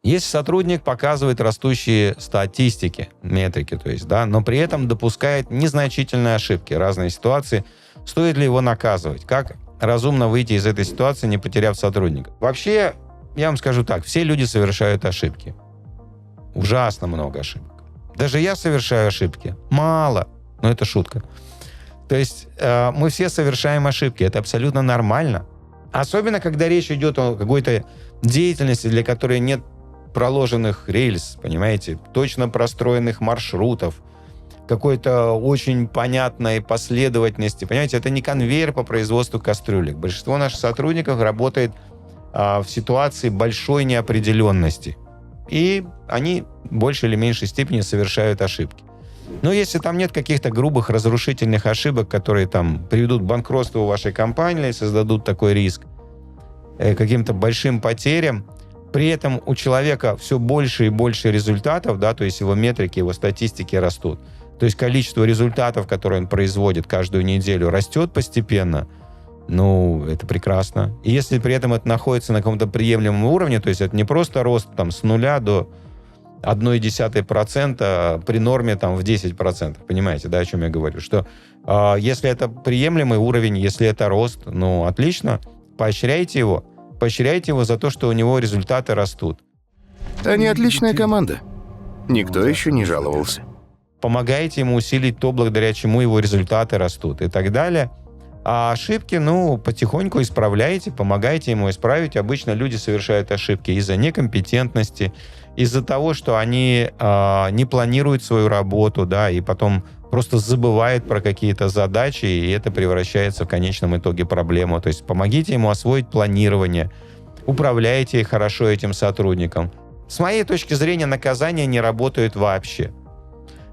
Если сотрудник показывает растущие статистики, метрики, то есть, да, но при этом допускает незначительные ошибки, разные ситуации, стоит ли его наказывать? Как разумно выйти из этой ситуации, не потеряв сотрудника? Вообще, я вам скажу так, все люди совершают ошибки. Ужасно много ошибок. Даже я совершаю ошибки. Мало, но это шутка. То есть мы все совершаем ошибки, это абсолютно нормально. Особенно, когда речь идет о какой-то деятельности, для которой нет проложенных рельс, понимаете, точно простроенных маршрутов, какой-то очень понятной последовательности. Понимаете, это не конвейер по производству кастрюлек. Большинство наших сотрудников работает в ситуации большой неопределенности. И они в большей или меньшей степени совершают ошибки. Но если там нет каких-то грубых разрушительных ошибок, которые там приведут к банкротству вашей компании, создадут такой риск, каким-то большим потерям, при этом у человека все больше и больше результатов, да, то есть его метрики, его статистики растут. То есть количество результатов, которые он производит каждую неделю, растет постепенно. Ну, это прекрасно. И если при этом это находится на каком-то приемлемом уровне, то есть это не просто рост там, с 0 до 0,1% при норме там, в 10%. Понимаете, да, о чем я говорю? Что если это приемлемый уровень, если это рост, ну, отлично, поощряйте его. Поощряйте его за то, что у него результаты растут. Они отличная команда. Никто еще не жаловался. Помогайте ему усилить то, благодаря чему его результаты растут и так далее. А ошибки, ну, потихоньку исправляйте, помогайте ему исправить. Обычно люди совершают ошибки из-за некомпетентности, из-за того, что они не планируют свою работу, да, и потом просто забывают про какие-то задачи, и это превращается в конечном итоге в проблему. То есть помогите ему освоить планирование, управляйте хорошо этим сотрудником. С моей точки зрения, наказания не работают вообще.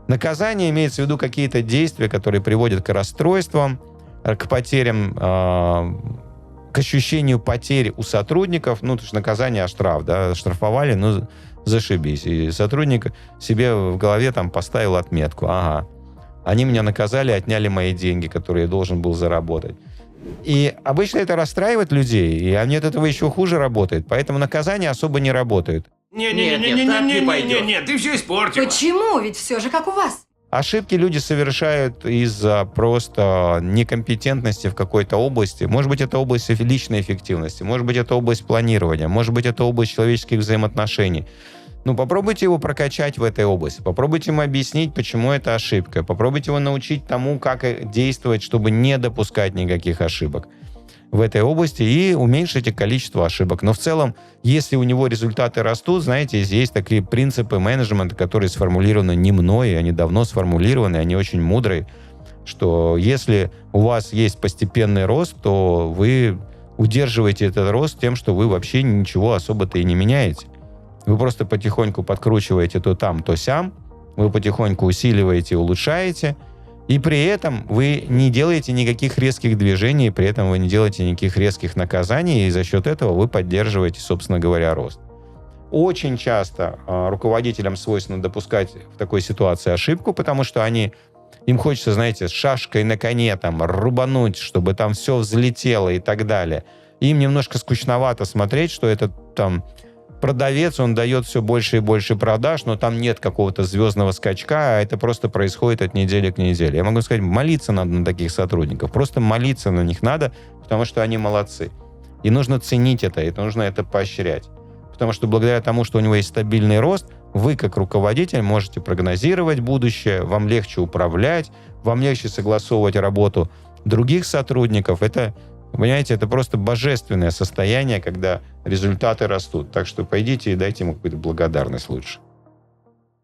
Наказание имеется в виду какие-то действия, которые приводят к расстройствам, к потерям, к ощущению потерь у сотрудников. Ну, то есть наказание, штраф, да, штрафовали, ну, зашибись. И сотрудник себе в голове там поставил отметку. Ага, они меня наказали, отняли мои деньги, которые я должен был заработать. И обычно это расстраивает людей, и они от этого еще хуже работают. Поэтому наказания особо не работают. Не-не-не, ты все испортил. Почему? Ведь все же как у вас. Ошибки люди совершают из-за просто некомпетентности в какой-то области. Может быть, это область личной эффективности, может быть, это область планирования, может быть, это область человеческих взаимоотношений. Ну, попробуйте его прокачать в этой области, попробуйте ему объяснить, почему это ошибка, попробуйте его научить тому, как действовать, чтобы не допускать никаких ошибок в этой области и уменьшите количество ошибок. Но в целом, если у него результаты растут, знаете, есть такие принципы менеджмента, которые сформулированы не мной, они давно сформулированы, они очень мудрые, что если у вас есть постепенный рост, то вы удерживаете этот рост тем, что вы вообще ничего особо-то и не меняете. Вы просто потихоньку подкручиваете то там, то сям, вы потихоньку усиливаете, улучшаете, и при этом вы не делаете никаких резких движений, при этом вы не делаете никаких резких наказаний, и за счет этого вы поддерживаете, собственно говоря, рост. Очень часто руководителям свойственно допускать в такой ситуации ошибку, потому что им хочется, знаете, с шашкой на коне там рубануть, чтобы там все взлетело и так далее. Им немножко скучновато смотреть, что этот там продавец, он дает все больше и больше продаж, но там нет какого-то звездного скачка, а это просто происходит от недели к неделе. Я могу сказать, молиться надо на таких сотрудников. Просто молиться на них надо, потому что они молодцы. И нужно ценить это, и нужно это поощрять. Потому что благодаря тому, что у него есть стабильный рост, вы, как руководитель, можете прогнозировать будущее, вам легче управлять, вам легче согласовывать работу других сотрудников. Это, понимаете, это просто божественное состояние, когда результаты растут. Так что пойдите и дайте ему какую-то благодарность лучше.